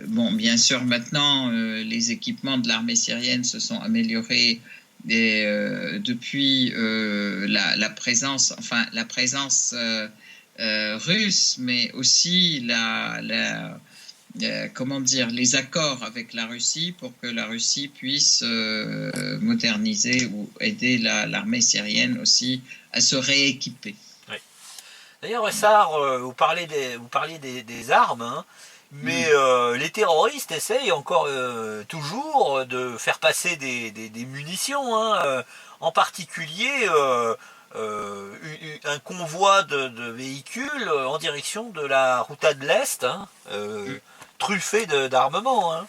bon, bien sûr, maintenant, les équipements de l'armée syrienne se sont améliorés depuis la présence, russe, mais aussi comment dire, les accords avec la Russie pour que la Russie puisse moderniser ou aider l'armée syrienne aussi à se rééquiper. Oui. D'ailleurs, Essar, vous parliez des armes, hein, mais Mm. les terroristes essayent encore toujours de faire passer des munitions, hein, en particulier un convoi de véhicules en direction de la Routa de l'Est, hein, Mm. truffé d'armement. Hein.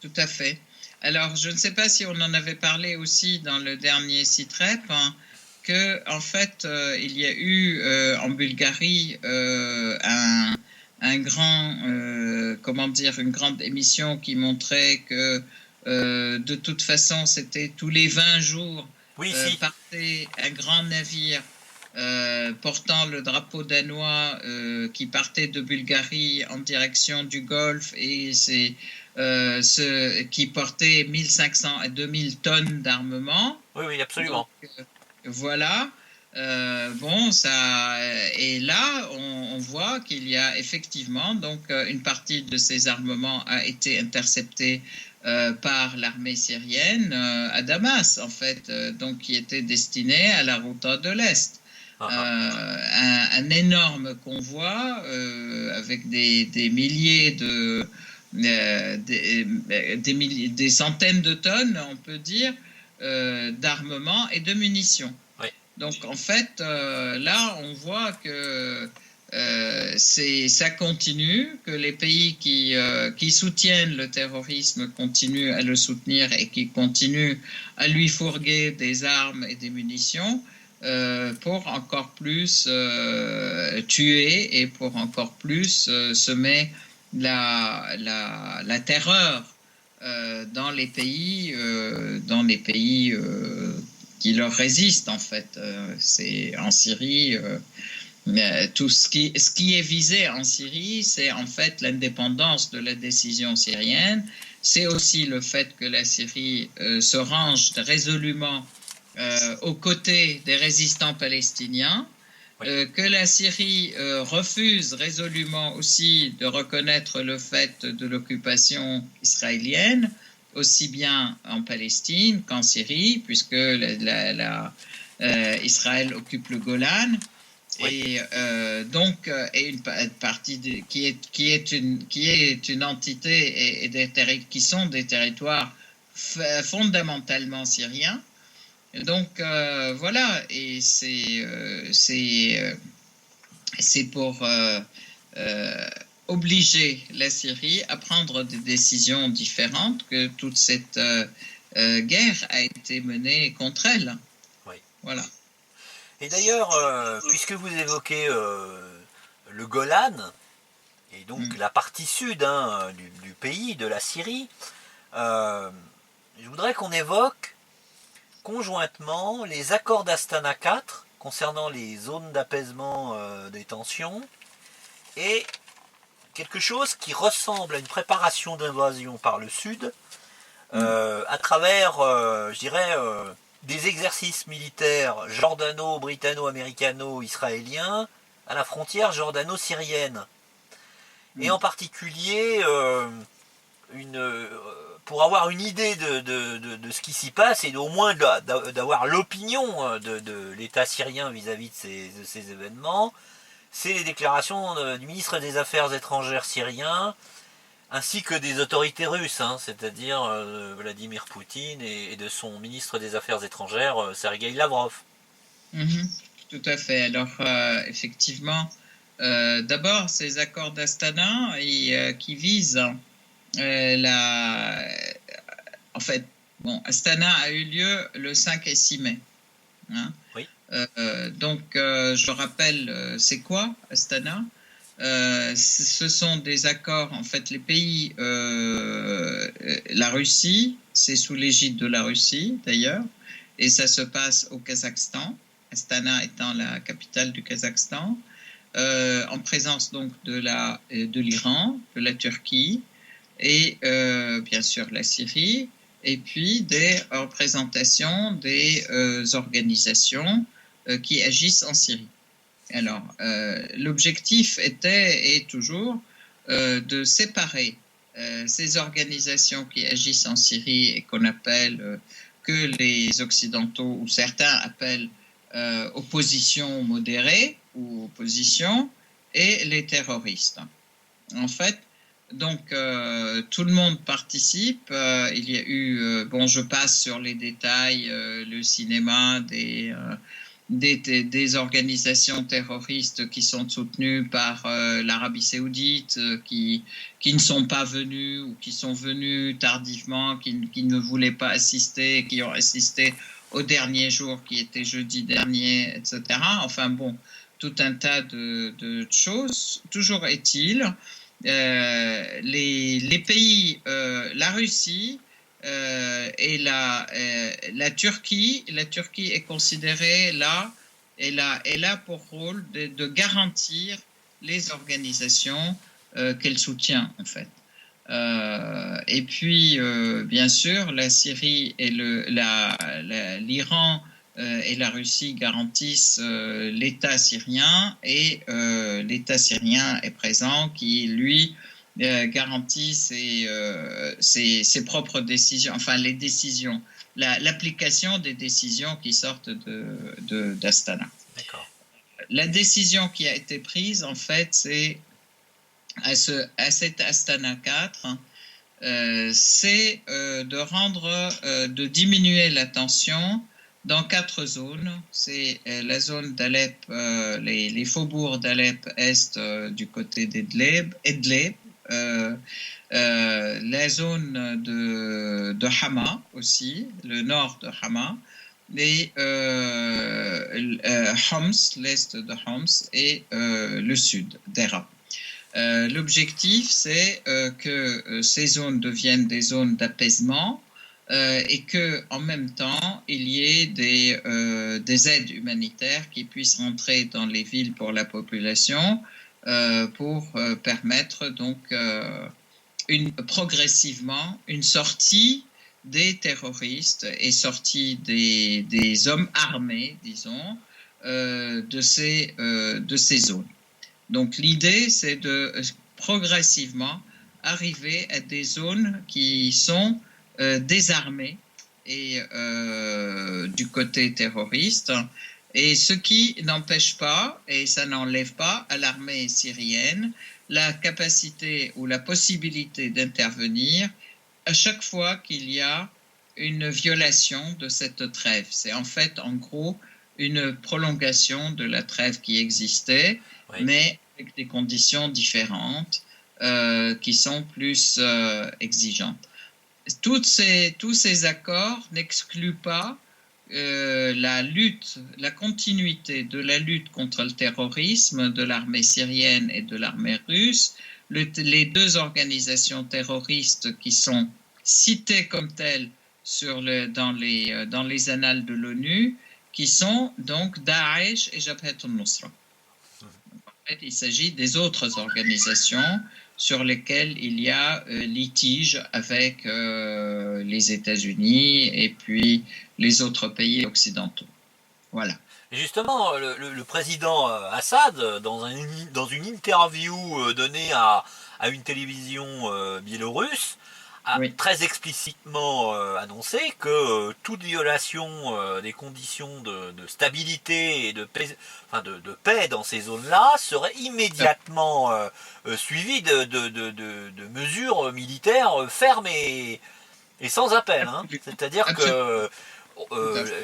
Tout à fait. Alors, je ne sais pas si on en avait parlé aussi dans le dernier CITREP, hein, que en fait, il y a eu en Bulgarie un grand, comment dire, une grande émission qui montrait que de toute façon, c'était tous les 20 jours Oui, si. partait un grand navire portant le drapeau danois qui partait de Bulgarie en direction du Golfe et qui portait 1500 à 2000 tonnes d'armement. Oui, oui, Donc absolument. voilà. Bon, ça et là, on voit qu'il y a effectivement donc une partie de ces armements a été interceptée par l'armée syrienne à Damas, en fait, donc qui était destinée à la route de l'Est. Ah, ah. Un énorme convoi avec des milliers des centaines de tonnes, on peut dire, d'armement et de munitions. Oui. Donc en fait, là, on voit que ça continue, que les pays qui soutiennent le terrorisme continuent à le soutenir et qui continuent à lui fourguer des armes et des munitions pour encore plus tuer et pour encore plus semer la terreur dans les pays qui leur résistent en fait. C'est en Syrie. Tout ce qui est visé en Syrie, c'est en fait l'indépendance de la décision syrienne. C'est aussi le fait que la Syrie se range résolument aux côtés des résistants palestiniens, Oui. que la Syrie refuse résolument aussi de reconnaître le fait de l'occupation israélienne, aussi bien en Palestine qu'en Syrie, puisque Israël occupe le Golan. Oui. Et donc, et une partie qui est une entité qui sont des territoires fondamentalement syriens. Donc voilà, et c'est pour obliger la Syrie à prendre des décisions différentes que toute cette guerre a été menée contre elle. Oui. Voilà. Et d'ailleurs, puisque vous évoquez le Golan, et donc Mm. la partie sud, hein, du pays, de la Syrie, euh, je voudrais qu'on évoque conjointement les accords d'Astana 4 concernant les zones d'apaisement des tensions et quelque chose qui ressemble à une préparation d'invasion par le sud Mm. à travers, je dirais, des exercices militaires jordano-britanno-américano-israéliens à la frontière jordano-syrienne. Et Mm. en particulier, pour avoir une idée de ce qui s'y passe et au moins d'avoir l'opinion de l'État syrien vis-à-vis de ces événements, c'est les déclarations du ministre des Affaires étrangères syrien ainsi que des autorités russes, hein, c'est-à-dire Vladimir Poutine et de son ministre des Affaires étrangères, Sergueï Lavrov. Mhm. Tout à fait. Alors, effectivement, d'abord, ces accords d'Astana qui visent la. En fait, bon, Astana a eu lieu le 5 et 6 mai. Hein. Oui, Donc, je rappelle, c'est quoi Astana? Ce sont des accords, en fait, les pays, la Russie, c'est sous l'égide de la Russie d'ailleurs, et ça se passe au Kazakhstan, Astana étant la capitale du Kazakhstan, en présence donc de l'Iran, de la Turquie, et bien sûr la Syrie, et puis des représentations des organisations qui agissent en Syrie. Alors, l'objectif était et toujours de séparer ces organisations qui agissent en Syrie et qu'on appelle, que les Occidentaux ou certains appellent opposition modérée ou opposition, et les terroristes. En fait, donc tout le monde participe. Il y a eu, bon, je passe sur les détails, le cinéma des organisations terroristes qui sont soutenues par l'Arabie Saoudite, qui ne sont pas venues ou qui sont venues tardivement, qui ne voulaient pas assister, qui ont assisté au dernier jour qui était jeudi dernier, etc. Enfin bon, tout un tas de choses. Toujours est-il, les pays, la Russie et la Turquie est considérée là, elle a pour rôle de garantir les organisations qu'elle soutient en fait. Et puis, bien sûr, la Syrie et l'Iran et la Russie garantissent l'État syrien, et l'État syrien est présent, qui, lui, garantit ses propres décisions, enfin les décisions, l'application des décisions qui sortent d'Astana. D'accord. La décision qui a été prise, en fait, c'est à cet Astana 4, c'est de diminuer la tension dans 4 zones. C'est la zone d'Alep, les faubourgs d'Alep Est du côté d'Idlib, la zone de Hama aussi, le nord de Hama, et Homs, l'est de Homs, et le sud d'Era. L'objectif, c'est que ces zones deviennent des zones d'apaisement, et qu'en même temps, il y ait des aides humanitaires qui puissent rentrer dans les villes pour la population, pour permettre donc progressivement une sortie des terroristes et sortie des hommes armés, disons, de ces zones. Donc l'idée, c'est de progressivement arriver à des zones qui sont désarmées et du côté terroriste, et ce qui n'empêche pas, et ça n'enlève pas à l'armée syrienne la capacité ou la possibilité d'intervenir à chaque fois qu'il y a une violation de cette trêve. C'est en fait, en gros, une prolongation de la trêve qui existait, oui, mais avec des conditions différentes qui sont plus exigeantes. Tous ces accords n'excluent pas la continuité de la lutte contre le terrorisme de l'armée syrienne et de l'armée russe. Les 2 organisations terroristes qui sont citées comme telles dans les annales de l'ONU, qui sont donc Daesh et Jabhat al-Nusra. En fait, il s'agit des autres organisations sur lesquelles il y a litige avec les États-Unis et puis les autres pays occidentaux. Voilà. Et justement, le président Assad, dans une interview donnée à une télévision biélorusse, a très explicitement annoncé que toute violation des conditions de stabilité et de paix dans ces zones-là serait immédiatement suivie de mesures militaires fermes et sans appel. Hein. C'est-à-dire que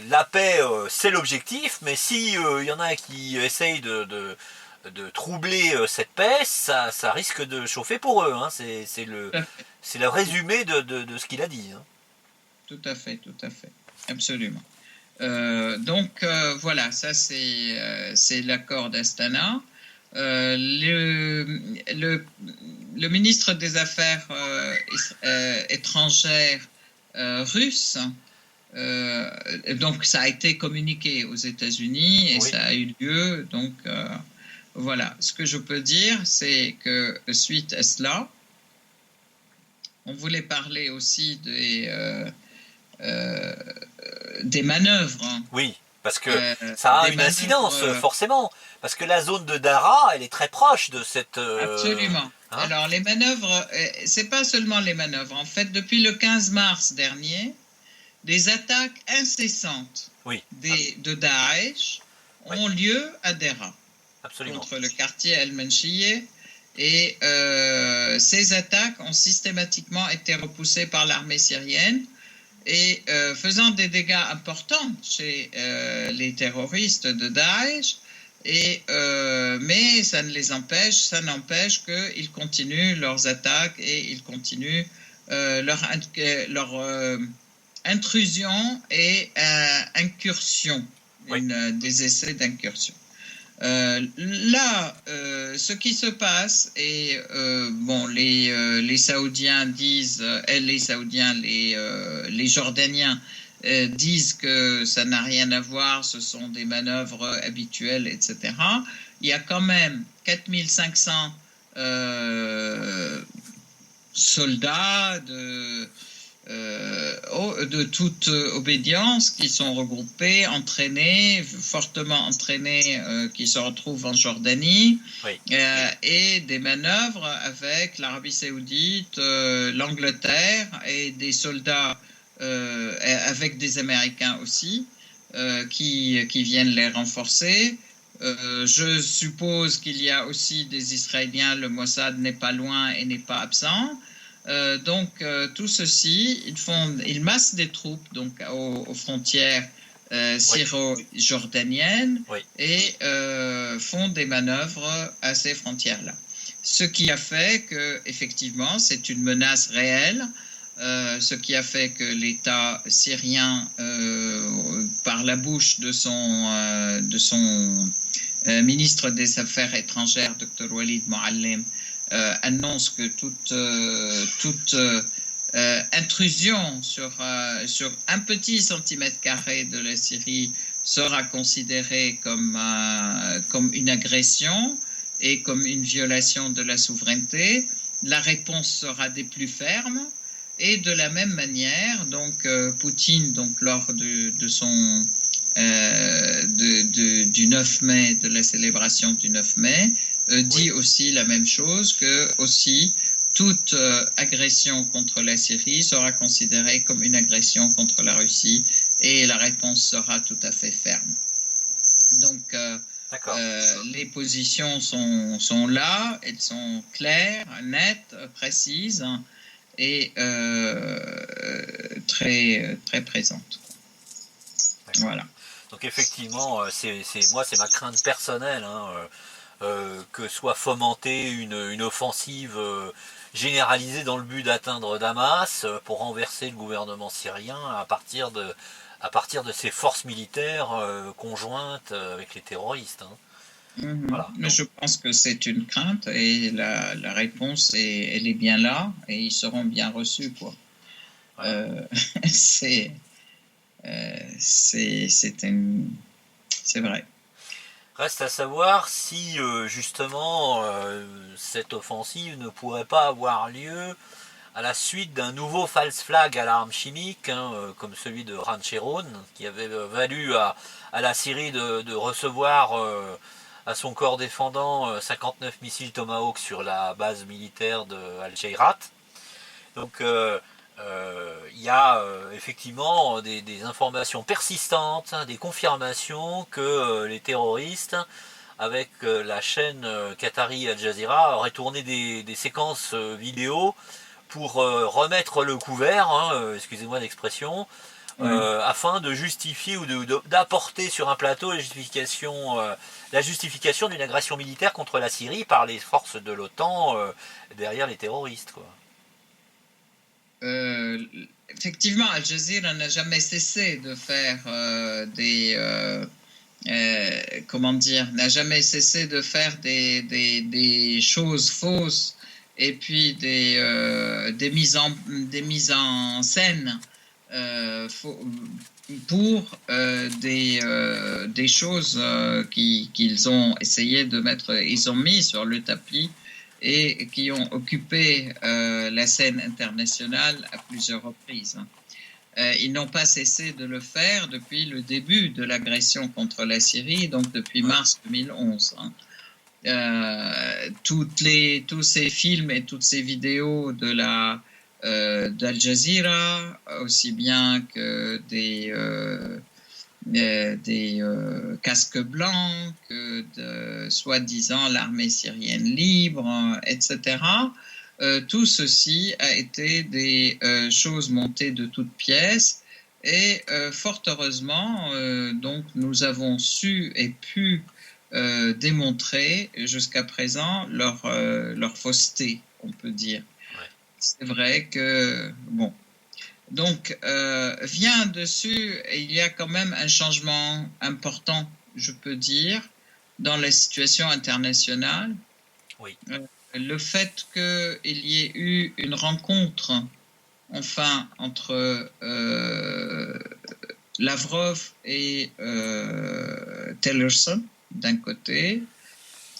la paix, c'est l'objectif, mais s'il y en a qui essayent de troubler cette paix, ça risque de chauffer pour eux. Hein. C'est le résumé de ce qu'il a dit. Hein. Tout à fait, absolument. Donc voilà, ça c'est l'accord d'Astana. Le ministre des Affaires étrangères russe, donc ça a été communiqué aux États-Unis et oui, ça a eu lieu. Donc voilà, ce que je peux dire, c'est que suite à cela, on voulait parler aussi des manœuvres. Oui, parce que ça a une incidence, forcément. Parce que la zone de Daraa, elle est très proche de cette... Absolument. Alors, les manœuvres, c'est pas seulement les manœuvres. En fait, depuis le 15 mars dernier, des attaques incessantes de Daesh ont lieu à Daraa. Absolument. Contre le quartier El-Menchiyeh. Et ces attaques ont systématiquement été repoussées par l'armée syrienne et faisant des dégâts importants chez les terroristes de Daesh. Mais ça n'empêche qu'ils continuent leurs attaques et ils continuent leur intrusion et incursion, des essais d'incursion. Ce qui se passe, et les Saoudiens disent, les Jordaniens disent que ça n'a rien à voir, ce sont des manœuvres habituelles, etc. Il y a quand même 4500 soldats de toute obédience qui sont regroupés, entraînés, fortement entraînés, qui se retrouvent en Jordanie, et des manœuvres avec l'Arabie Saoudite, l'Angleterre et des soldats avec des Américains aussi qui viennent les renforcer. Je suppose qu'il y a aussi des Israéliens, le Mossad n'est pas loin et n'est pas absent. Tout ceci, ils massent des troupes donc aux frontières syro-jordaniennes et font des manœuvres à ces frontières-là. Ce qui a fait que, effectivement, c'est une menace réelle. Ce qui a fait que l'État syrien, par la bouche de son ministre des Affaires étrangères, Dr Walid Moallem, annonce que toute intrusion sur un petit centimètre carré de la Syrie sera considérée comme une agression et comme une violation de la souveraineté. La réponse sera des plus fermes. Et de la même manière, Poutine, lors du 9 mai, de la célébration du 9 mai, dit aussi la même chose, que aussi toute agression contre la Syrie sera considérée comme une agression contre la Russie et la réponse sera tout à fait ferme. Donc, les positions sont là, elles sont claires, nettes, précises et très, très présentes. Voilà. Donc effectivement, c'est ma crainte personnelle, que soit fomentée une offensive généralisée dans le but d'atteindre Damas pour renverser le gouvernement syrien à partir de ces forces militaires conjointes avec les terroristes. Voilà. Mais je pense que c'est une crainte et la réponse elle est bien là et ils seront bien reçus, quoi. C'est vrai. Reste à savoir si justement cette offensive ne pourrait pas avoir lieu à la suite d'un nouveau false flag à l'arme chimique, comme celui de Ran Sharon, qui avait valu à la Syrie de recevoir à son corps défendant 59 missiles Tomahawk sur la base militaire de Al-Shayrat. Donc il y a effectivement des informations persistantes, des confirmations que les terroristes, avec la chaîne qatari Al Jazeera, auraient tourné des séquences vidéo pour remettre le couvert, excusez-moi l'expression, afin de justifier ou d'apporter sur un plateau la justification d'une agression militaire contre la Syrie par les forces de l'OTAN derrière les terroristes, quoi. Effectivement, Al Jazeera n'a jamais cessé de faire n'a jamais cessé de faire des choses fausses et puis des mises en scène pour des choses qu'ils ont essayé de mettre, ils ont mis sur le tapis et qui ont occupé la scène internationale à plusieurs reprises. Ils n'ont pas cessé de le faire depuis le début de l'agression contre la Syrie, donc depuis mars 2011. Tous ces films et toutes ces vidéos d'Al Jazeera, aussi bien que des casques blancs, que de soi-disant l'armée syrienne libre, etc. Tout ceci a été des choses montées de toutes pièces et fort heureusement, donc nous avons su et pu démontrer jusqu'à présent leur fausseté, on peut dire. Ouais. C'est vrai que, bon. Donc, vient dessus, il y a quand même un changement important, je peux dire, dans la situation internationale. Oui. Le fait qu'il y ait eu une rencontre, enfin, entre Lavrov et Tillerson, d'un côté,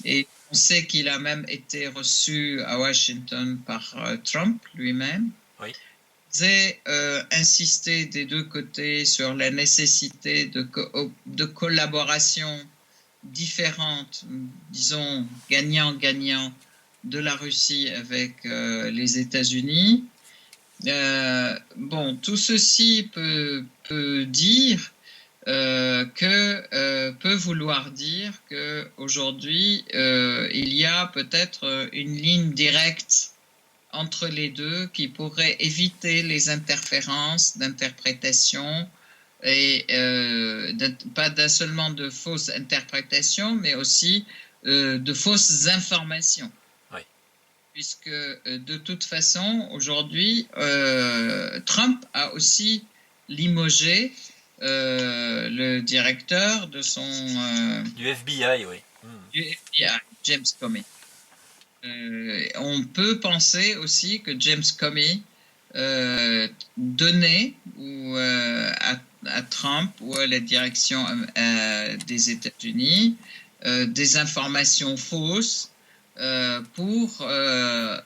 et on sait qu'il a même été reçu à Washington par Trump lui-même. Oui. J'ai insisté des deux côtés sur la nécessité de collaboration différente, disons gagnant-gagnant, de la Russie avec les États-Unis. Bon, tout ceci peut vouloir dire qu'aujourd'hui, il y a peut-être une ligne directe entre les deux qui pourrait éviter les interférences d'interprétation et pas seulement de fausses interprétations, mais aussi de fausses informations. Oui. Puisque de toute façon, aujourd'hui, Trump a aussi limogé le directeur de du FBI, oui. Du FBI, James Comey. On peut penser aussi que James Comey donnait à Trump ou à la direction des États-Unis des informations fausses pour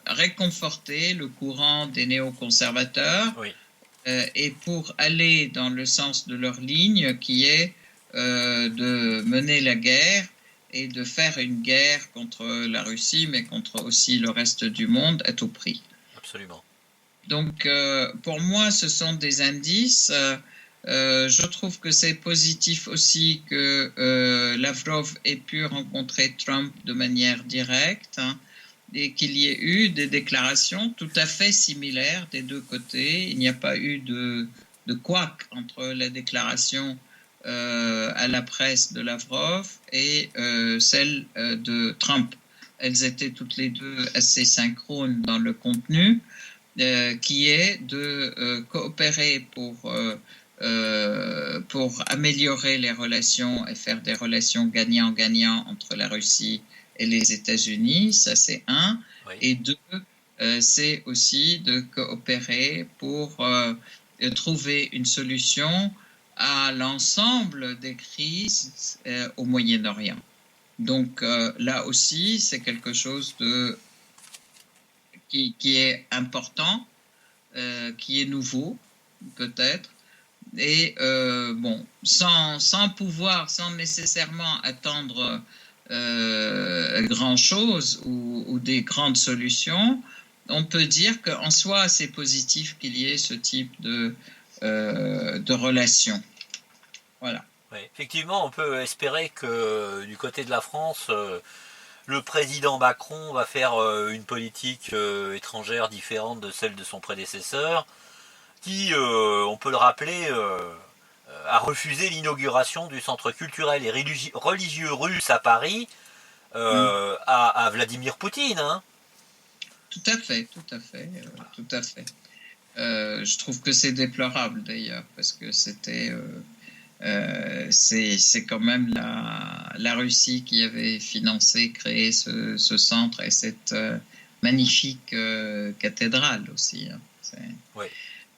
réconforter le courant des néoconservateurs. Oui. Et pour aller dans le sens de leur ligne qui est de mener la guerre et de faire une guerre contre la Russie, mais contre aussi le reste du monde à tout prix. Absolument. Donc, pour moi, ce sont des indices. Je trouve que c'est positif aussi que Lavrov ait pu rencontrer Trump de manière directe, et qu'il y ait eu des déclarations tout à fait similaires des deux côtés. Il n'y a pas eu de couac entre la déclaration à la presse de Lavrov et celle de Trump. Elles étaient toutes les deux assez synchrones dans le contenu, qui est de coopérer pour améliorer les relations et faire des relations gagnant-gagnant entre la Russie et les États-Unis, ça c'est un. Oui. Et deux, c'est aussi de coopérer pour trouver une solution à l'ensemble des crises au Moyen-Orient. Donc là aussi, c'est quelque chose qui est important, qui est nouveau peut-être, et bon, sans nécessairement attendre grand-chose ou des grandes solutions, on peut dire qu'en soi, c'est positif qu'il y ait ce type de relations. Voilà. Oui, effectivement, on peut espérer que du côté de la France, le président Macron va faire une politique étrangère différente de celle de son prédécesseur, qui, on peut le rappeler, a refusé l'inauguration du centre culturel et religieux russe à Paris à Vladimir Poutine. Hein. Tout à fait. Je trouve que c'est déplorable d'ailleurs, parce que c'est quand même la Russie qui avait financé, créé ce centre et cette magnifique cathédrale aussi. Hein. Oui.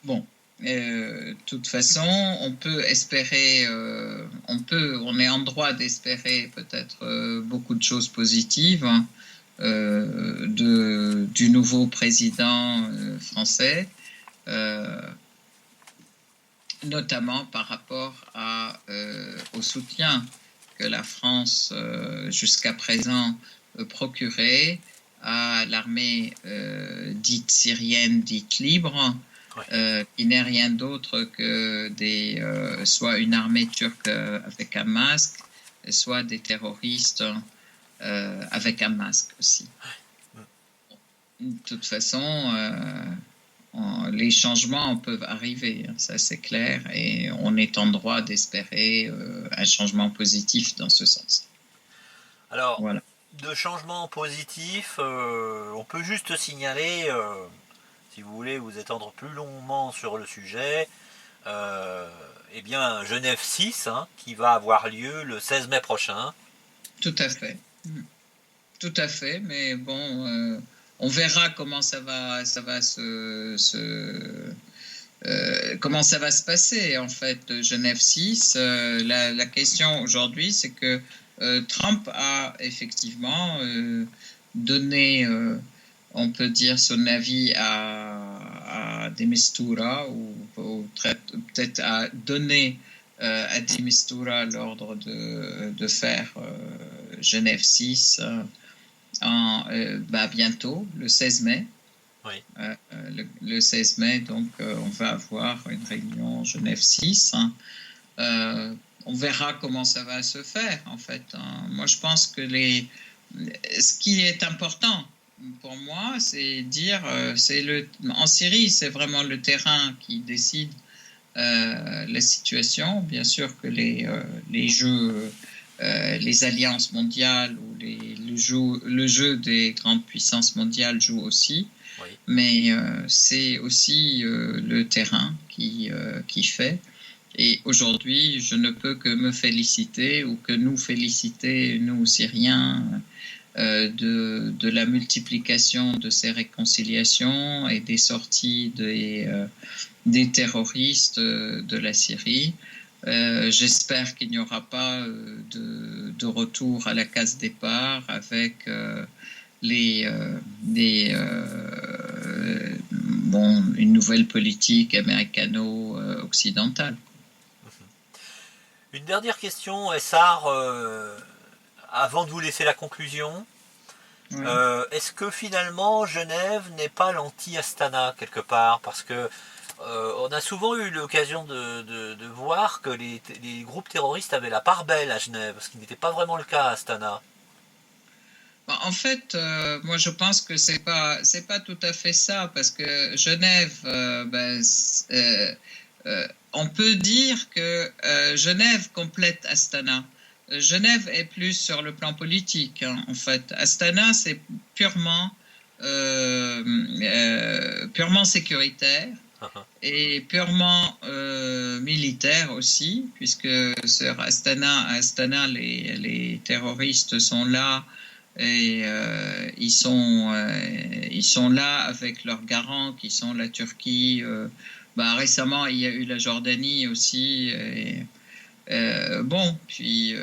Bon, de toute façon, on peut espérer, on est en droit d'espérer peut-être beaucoup de choses positives. Hein. du nouveau président français, notamment par rapport au soutien que la France, jusqu'à présent, procurait à l'armée dite syrienne, dite libre, qui n'est rien d'autre que soit une armée turque avec un masque, soit des terroristes avec un masque aussi. De toute façon, les changements peuvent arriver, ça c'est clair, et on est en droit d'espérer un changement positif dans ce sens. Alors, voilà. De changement positif, on peut juste signaler, si vous voulez vous étendre plus longuement sur le sujet, eh bien Genève 6, qui va avoir lieu le 16 mai prochain. Tout à fait. Tout à fait, mais bon, on verra comment ça va comment ça va se passer, en fait, Genève 6. La question aujourd'hui, c'est que Trump a effectivement donné, on peut dire, son avis à de Mistura, ou peut-être à donner à de Mistura l'ordre de faire Genève 6 bientôt, le 16 mai. Oui. Le 16 mai, donc on va avoir une réunion Genève 6. On verra comment ça va se faire, en fait. Moi, je pense que ce qui est important pour moi, c'est dire, en Syrie, c'est vraiment le terrain qui décide la situation. Bien sûr que les jeux, les alliances mondiales ou le jeu des grandes puissances mondiales joue aussi. Oui. Mais c'est aussi le terrain qui fait. Et aujourd'hui, je ne peux que me féliciter, ou que nous féliciter, nous Syriens, de la multiplication de ces réconciliations et des sorties des terroristes de la Syrie. J'espère qu'il n'y aura pas de retour à la case départ avec une nouvelle politique américano-occidentale. Une dernière question, Essar, avant de vous laisser la conclusion. Oui. Est-ce que finalement Genève n'est pas l'anti-Astana quelque part? Parce que on a souvent eu l'occasion de voir que les groupes terroristes avaient la part belle à Genève, ce qui n'était pas vraiment le cas à Astana. En fait, moi je pense que c'est pas tout à fait ça, parce que Genève, on peut dire que Genève complète Astana. Genève est plus sur le plan politique, en fait. Astana, c'est purement sécuritaire et purement militaire aussi, puisque sur Astana, les terroristes sont là. Et ils sont là avec leurs garants qui sont la Turquie. Récemment, il y a eu la Jordanie aussi. Puis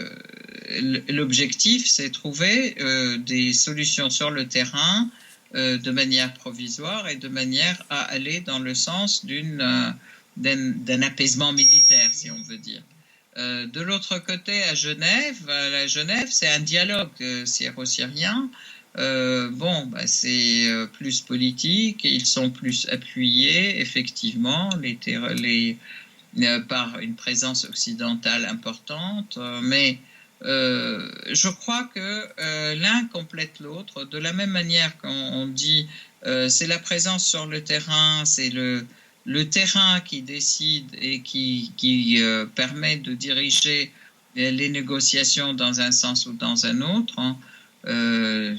l'objectif, c'est trouver des solutions sur le terrain de manière provisoire et de manière à aller dans le sens d'un apaisement militaire, si on veut dire. De l'autre côté, à Genève, c'est un dialogue syro-syrien. C'est plus politique, ils sont plus appuyés, effectivement, par une présence occidentale importante, mais je crois que l'un complète l'autre, de la même manière qu'on dit c'est la présence sur le terrain, c'est le terrain qui décide et qui permet de diriger les négociations dans un sens ou dans un autre.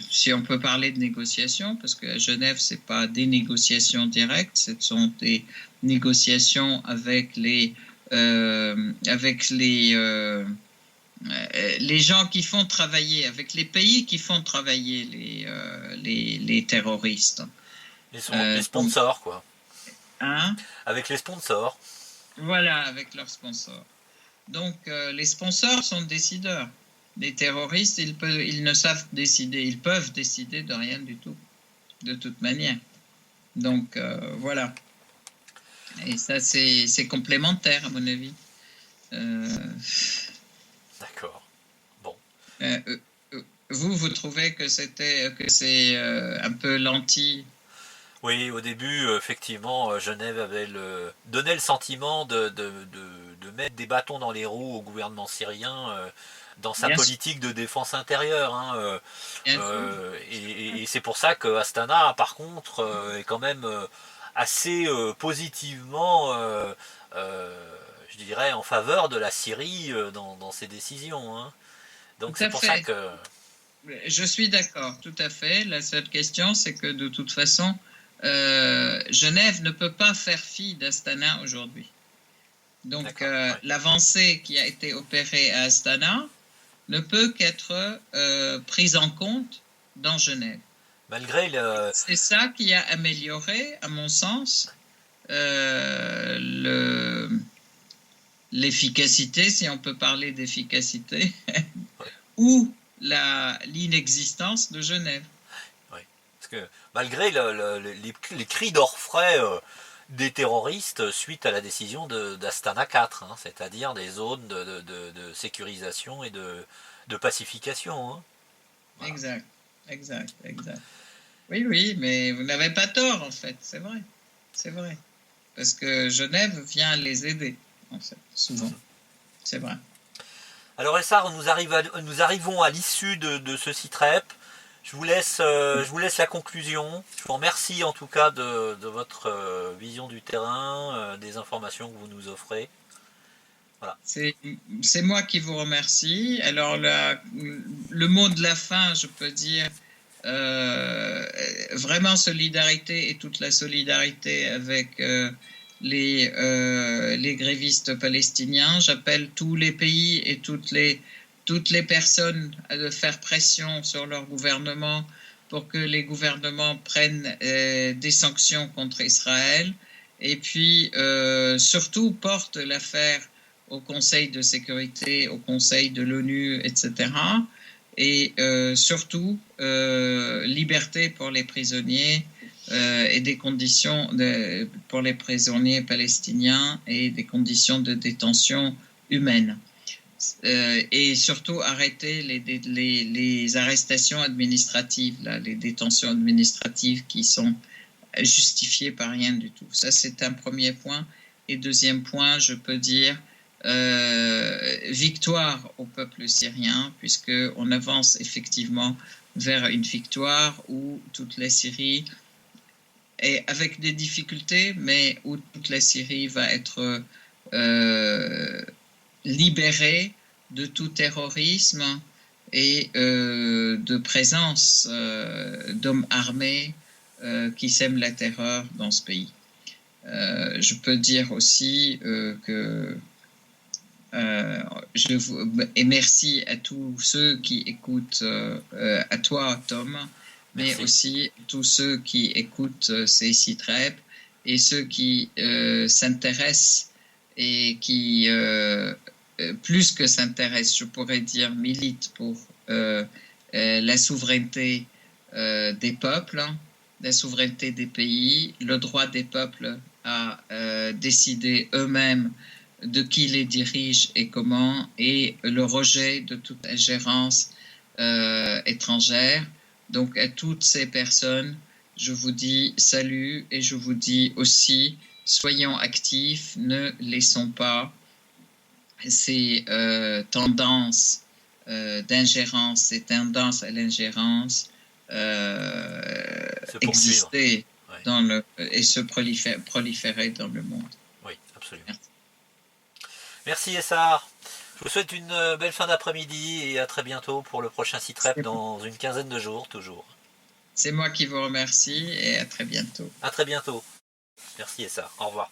Si on peut parler de négociations, parce qu'à Genève, ce n'est pas des négociations directes, ce sont des négociations avec les gens qui font travailler, avec les pays qui font travailler les terroristes. Les sponsors, quoi. Hein? Avec les sponsors. Voilà, avec leurs sponsors. Donc, les sponsors sont décideurs. les terroristes, ils ne savent décider, ils peuvent décider de rien du tout, de toute manière. Donc voilà. Et ça, c'est complémentaire, à mon avis. D'accord. Bon. Vous trouvez que c'est un peu lenti? Oui, au début, effectivement, Genève donnait le sentiment de mettre des bâtons dans les roues au gouvernement syrien dans sa Bien sûr, politique de défense intérieure, hein, bien sûr. et c'est pour ça que Astana, par contre, est quand même assez positivement, je dirais, en faveur de la Syrie dans ses décisions, hein. Tout Donc c'est à pour ça fait. que... Je suis d'accord, tout à fait. La seule question, c'est que de toute façon, Genève ne peut pas faire fi d'Astana aujourd'hui. Donc, D'accord, ouais. l'avancée qui a été opérée à Astana ne peut qu'être prise en compte dans Genève. Malgré le... C'est ça qui a amélioré, à mon sens, l'efficacité, si on peut parler d'efficacité, Ouais, ou l'inexistence de Genève. ouais. Parce que malgré les cris d'orfraie des terroristes suite à la décision d'Astana 4, hein, c'est-à-dire des zones de sécurisation et de pacification, hein. Voilà. Exact, exact, exact. Oui, oui, mais vous n'avez pas tort, en fait, c'est vrai. C'est vrai. Parce que Genève vient les aider, en fait, souvent. C'est vrai. Alors Essar, nous arrivons à l'issue de ce CITREP. Je vous laisse la conclusion. Je vous remercie en tout cas de votre vision du terrain, des informations que vous nous offrez. Voilà. C'est moi qui vous remercie. Alors, le mot de la fin, je peux dire, vraiment solidarité et toute la solidarité avec les grévistes palestiniens. J'appelle tous les pays et toutes les personnes à faire pression sur leur gouvernement pour que les gouvernements prennent des sanctions contre Israël et puis surtout portent l'affaire au Conseil de sécurité, au Conseil de l'ONU, etc. Et surtout, liberté pour les prisonniers et des conditions pour les prisonniers palestiniens et des conditions de détention humaines. Et surtout arrêter les arrestations administratives, là, les détentions administratives qui sont justifiées par rien du tout. Ça, c'est un premier point. Et deuxième point, je peux dire victoire au peuple syrien, puisqu'on avance effectivement vers une victoire où toute la Syrie, et avec des difficultés, mais où toute la Syrie va être libérée de tout terrorisme et de présence d'hommes armés qui sèment la terreur dans ce pays. Je peux dire aussi que et merci à tous ceux qui écoutent, à toi Tom, mais Merci. aussi tous ceux qui écoutent ces CITREP et ceux qui s'intéressent et qui, plus que s'intéressent, je pourrais dire, militent pour la souveraineté des peuples, la souveraineté des pays, le droit des peuples à décider eux-mêmes de qui les dirige et comment, et le rejet de toute ingérence étrangère. Donc à toutes ces personnes, je vous dis salut et je vous dis aussi soyons actifs, ne laissons pas ces tendances d'ingérence, ces tendances à l'ingérence exister Ouais. et se proliférer dans le monde. Oui, absolument. Merci. Merci Essar. Je vous souhaite une belle fin d'après-midi et à très bientôt pour le prochain CITREP dans une quinzaine de jours, toujours. C'est moi qui vous remercie et à très bientôt. À très bientôt. Merci Essar. Au revoir.